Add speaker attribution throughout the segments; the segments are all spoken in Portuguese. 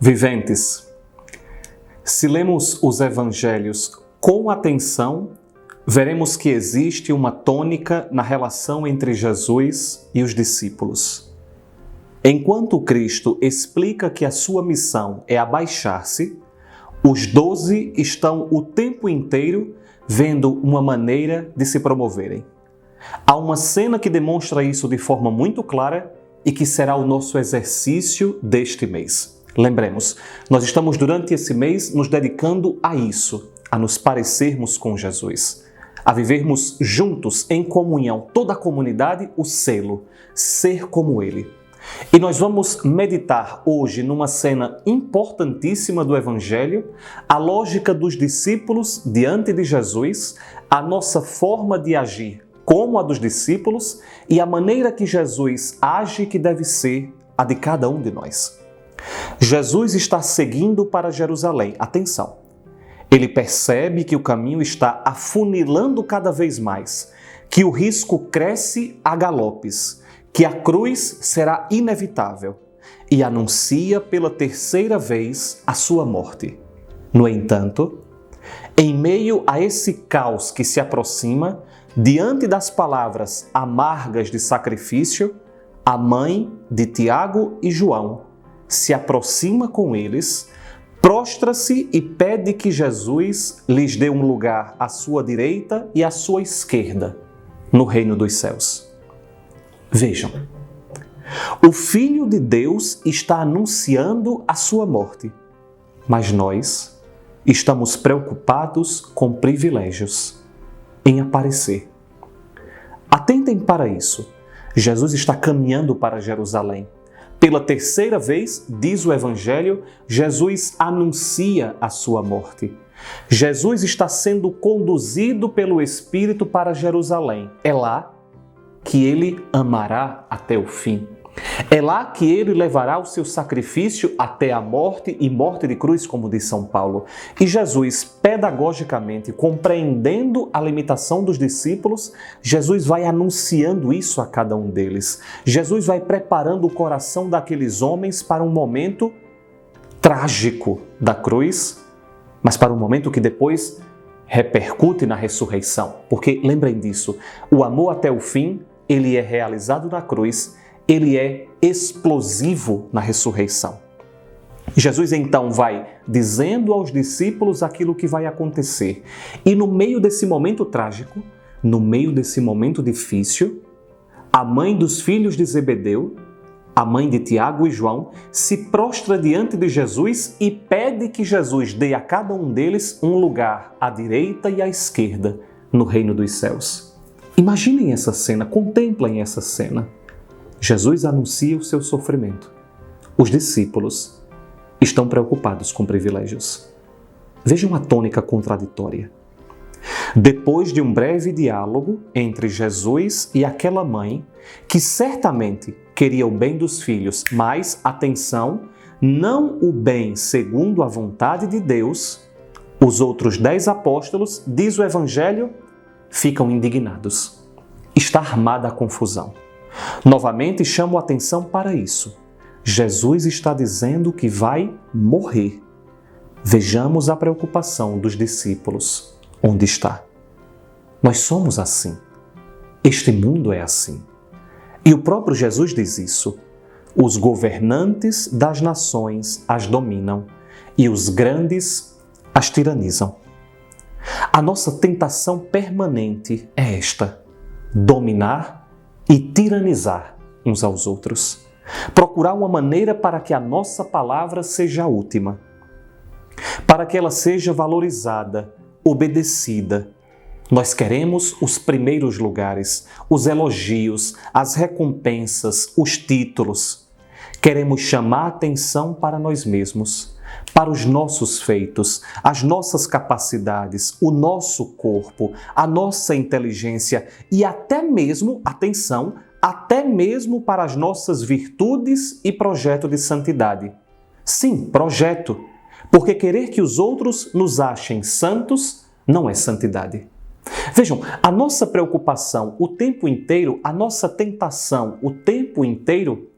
Speaker 1: Viventes, se lemos os evangelhos com atenção, veremos que existe uma tônica na relação entre Jesus e os discípulos. Enquanto Cristo explica que a sua missão é abaixar-se, os 12 estão o tempo inteiro vendo uma maneira de se promoverem. Há uma cena que demonstra isso de forma muito clara e que será o nosso exercício deste mês. Lembremos, nós estamos durante esse mês nos dedicando a isso, a nos parecermos com Jesus, a vivermos juntos em comunhão, toda a comunidade, o selo, ser como Ele. E nós vamos meditar hoje numa cena importantíssima do Evangelho, a lógica dos discípulos diante de Jesus, a nossa forma de agir como a dos discípulos e a maneira que Jesus age que deve ser a de cada um de nós. Jesus está seguindo para Jerusalém. Atenção! Ele percebe que o caminho está afunilando cada vez mais, que o risco cresce a galopes, que a cruz será inevitável e anuncia pela terceira vez a sua morte. No entanto, em meio a esse caos que se aproxima, diante das palavras amargas de sacrifício, a mãe de Tiago e João se aproxima com eles, prostra-se e pede que Jesus lhes dê um lugar à sua direita e à sua esquerda no reino dos céus. Vejam, o Filho de Deus está anunciando a sua morte, mas nós estamos preocupados com privilégios, em aparecer. Atentem para isso. Jesus está caminhando para Jerusalém. Pela terceira vez, diz o Evangelho, Jesus anuncia a sua morte. Jesus está sendo conduzido pelo Espírito para Jerusalém. É lá que ele amará até o fim. É lá que ele levará o seu sacrifício até a morte e morte de cruz, como diz São Paulo. E Jesus, pedagogicamente, compreendendo a limitação dos discípulos, Jesus vai anunciando isso a cada um deles. Jesus vai preparando o coração daqueles homens para um momento trágico da cruz, mas para um momento que depois repercute na ressurreição. Porque, lembrem disso, o amor até o fim, ele é realizado na cruz, ele é explosivo na ressurreição. Jesus então vai dizendo aos discípulos aquilo que vai acontecer. E no meio desse momento trágico, no meio desse momento difícil, a mãe dos filhos de Zebedeu, a mãe de Tiago e João, se prostra diante de Jesus e pede que Jesus dê a cada um deles um lugar à direita e à esquerda no reino dos céus. Imaginem essa cena, contemplem essa cena. Jesus anuncia o seu sofrimento. Os discípulos estão preocupados com privilégios. Vejam a tônica contraditória. Depois de um breve diálogo entre Jesus e aquela mãe, que certamente queria o bem dos filhos, mas, atenção, não o bem segundo a vontade de Deus, os outros 10 apóstolos, diz o Evangelho, ficam indignados. Está armada a confusão. Novamente chamo a atenção para isso. Jesus está dizendo que vai morrer. Vejamos a preocupação dos discípulos. Onde está? Nós somos assim. Este mundo é assim. E o próprio Jesus diz isso. Os governantes das nações as dominam e os grandes as tiranizam. A nossa tentação permanente é esta: dominar e tiranizar uns aos outros. Procurar uma maneira para que a nossa palavra seja a última, para que ela seja valorizada, obedecida. Nós queremos os primeiros lugares, os elogios, as recompensas, os títulos. Queremos chamar a atenção para nós mesmos, para os nossos feitos, as nossas capacidades, o nosso corpo, a nossa inteligência e até mesmo, atenção, até mesmo para as nossas virtudes e projeto de santidade. Sim, projeto, porque querer que os outros nos achem santos não é santidade. Vejam, a nossa preocupação o tempo inteiro, a nossa tentação o tempo inteiro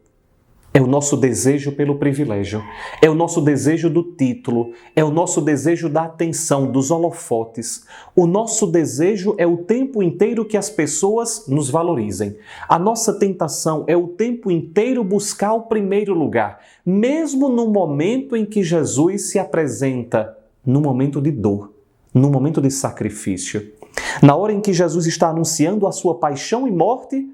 Speaker 1: É o nosso desejo pelo privilégio, é o nosso desejo do título, é o nosso desejo da atenção, dos holofotes. O nosso desejo é o tempo inteiro que as pessoas nos valorizem. A nossa tentação é o tempo inteiro buscar o primeiro lugar, mesmo no momento em que Jesus se apresenta, no momento de dor, no momento de sacrifício. Na hora em que Jesus está anunciando a sua paixão e morte,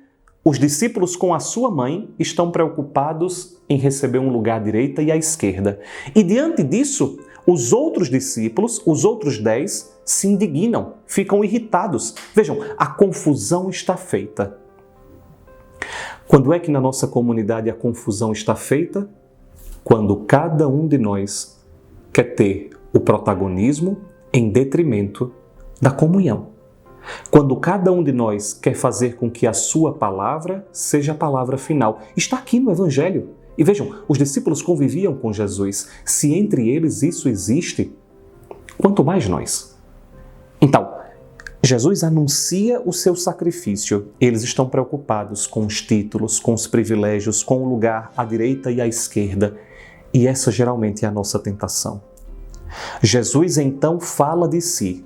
Speaker 1: os discípulos com a sua mãe estão preocupados em receber um lugar à direita e à esquerda. E diante disso, os outros discípulos, os outros 10, se indignam, ficam irritados. Vejam, a confusão está feita. Quando é que na nossa comunidade a confusão está feita? Quando cada um de nós quer ter o protagonismo em detrimento da comunhão. Quando cada um de nós quer fazer com que a sua palavra seja a palavra final. Está aqui no Evangelho. E vejam, os discípulos conviviam com Jesus. Se entre eles isso existe, quanto mais nós. Então, Jesus anuncia o seu sacrifício. Eles estão preocupados com os títulos, com os privilégios, com o lugar à direita e à esquerda. E essa geralmente é a nossa tentação. Jesus então fala de si.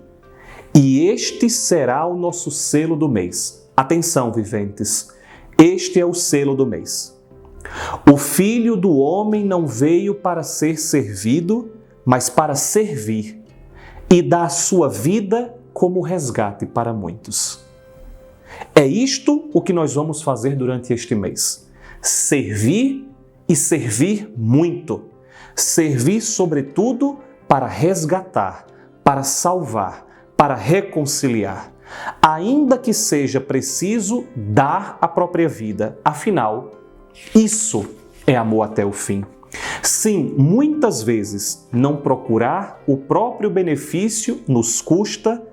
Speaker 1: E este será o nosso selo do mês. Atenção, viventes, este é o selo do mês. O Filho do Homem não veio para ser servido, mas para servir e dar a sua vida como resgate para muitos. É isto o que nós vamos fazer durante este mês. Servir e servir muito. Servir, sobretudo, para resgatar, para salvar, para reconciliar, ainda que seja preciso dar a própria vida. Afinal, isso é amor até o fim. Sim, muitas vezes não procurar o próprio benefício nos custa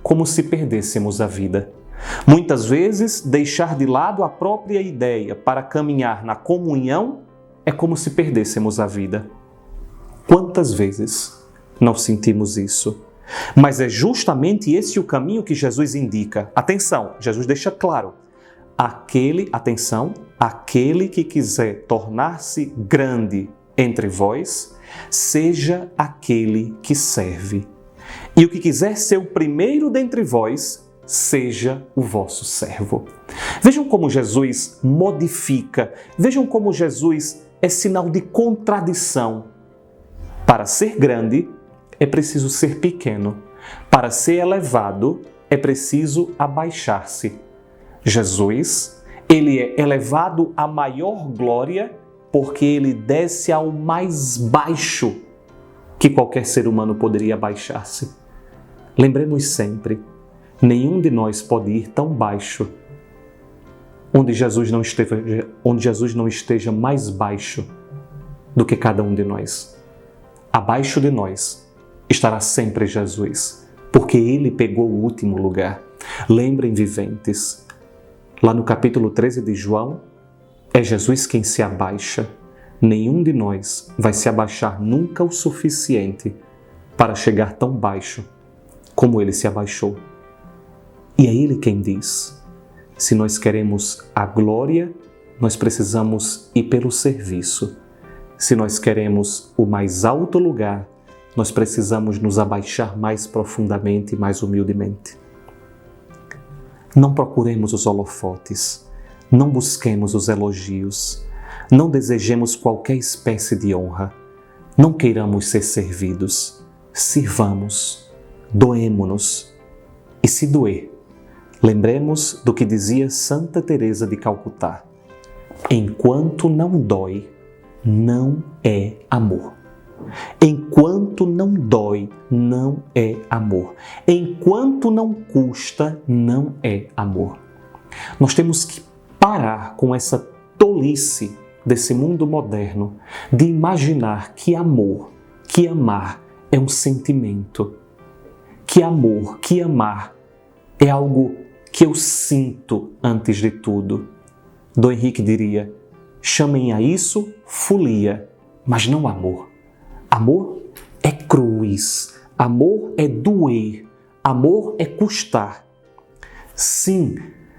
Speaker 1: como se perdêssemos a vida. Muitas vezes deixar de lado a própria ideia para caminhar na comunhão é como se perdêssemos a vida. Quantas vezes não sentimos isso? Mas é justamente esse o caminho que Jesus indica. Atenção, Jesus deixa claro. Aquele que quiser tornar-se grande entre vós, seja aquele que serve. E o que quiser ser o primeiro dentre vós, seja o vosso servo. Vejam como Jesus modifica, vejam como Jesus é sinal de contradição. Para ser grande, é preciso ser pequeno. Para ser elevado, é preciso abaixar-se. Jesus, ele é elevado à maior glória porque ele desce ao mais baixo que qualquer ser humano poderia abaixar-se. Lembremos sempre, nenhum de nós pode ir tão baixo onde Jesus não esteja mais baixo do que cada um de nós. Abaixo de nós estará sempre Jesus, porque Ele pegou o último lugar. Lembrem, viventes, lá no capítulo 13 de João, é Jesus quem se abaixa. Nenhum de nós vai se abaixar nunca o suficiente para chegar tão baixo como Ele se abaixou. E é Ele quem diz, se nós queremos a glória, nós precisamos ir pelo serviço. Se nós queremos o mais alto lugar, nós precisamos nos abaixar mais profundamente e mais humildemente. Não procuremos os holofotes, não busquemos os elogios, não desejemos qualquer espécie de honra, não queiramos ser servidos, sirvamos, doemo-nos. E se doer, lembremos do que dizia Santa Teresa de Calcutá: enquanto não dói, não é amor. Enquanto não dói, não é amor. Enquanto não custa, não é amor. Nós temos que parar com essa tolice desse mundo moderno de imaginar que amor, que amar é um sentimento, que amor, que amar é algo que eu sinto antes de tudo. Dom Henrique diria, chamem a isso folia, mas não amor. Amor é cruz, amor é doer, amor é custar. Sim,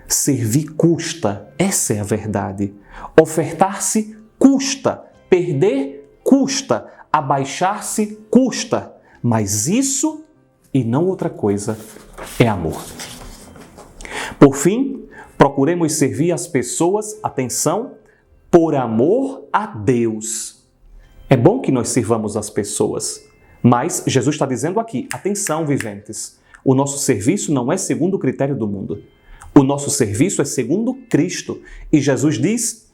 Speaker 1: servir custa, essa é a verdade. Ofertar-se custa. custa, perder custa, abaixar-se custa, mas isso e não outra coisa é amor. Por fim, procuremos servir as pessoas, atenção, por amor a Deus. É bom que nós sirvamos as pessoas, mas Jesus está dizendo aqui, atenção, viventes, o nosso serviço não é segundo o critério do mundo. O nosso serviço é segundo Cristo. E Jesus diz,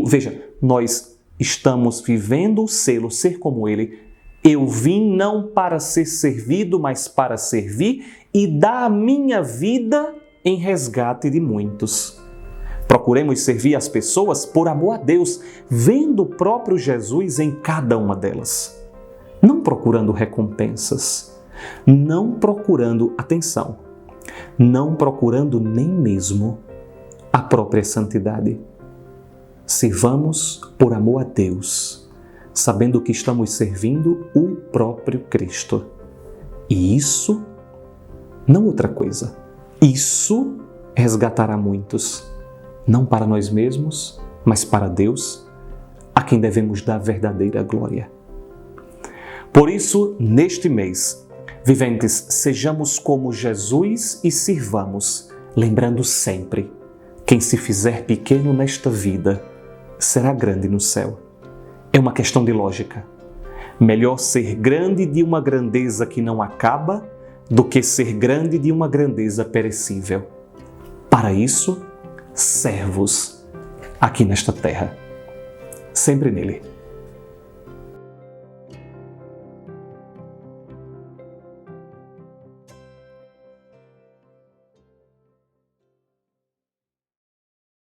Speaker 1: veja, nós estamos vivendo o selo, ser como Ele. Eu vim não para ser servido, mas para servir e dar a minha vida em resgate de muitos. Procuremos servir as pessoas por amor a Deus, vendo o próprio Jesus em cada uma delas. Não procurando recompensas, não procurando, atenção, não procurando nem mesmo a própria santidade. Sirvamos por amor a Deus, sabendo que estamos servindo o próprio Cristo. E isso, não outra coisa, isso resgatará muitos, não para nós mesmos, mas para Deus, a quem devemos dar verdadeira glória. Por isso, neste mês, viventes, sejamos como Jesus e sirvamos, lembrando sempre, quem se fizer pequeno nesta vida, será grande no céu. É uma questão de lógica. Melhor ser grande de uma grandeza que não acaba do que ser grande de uma grandeza perecível. Para isso, servos aqui nesta terra. Sempre nele.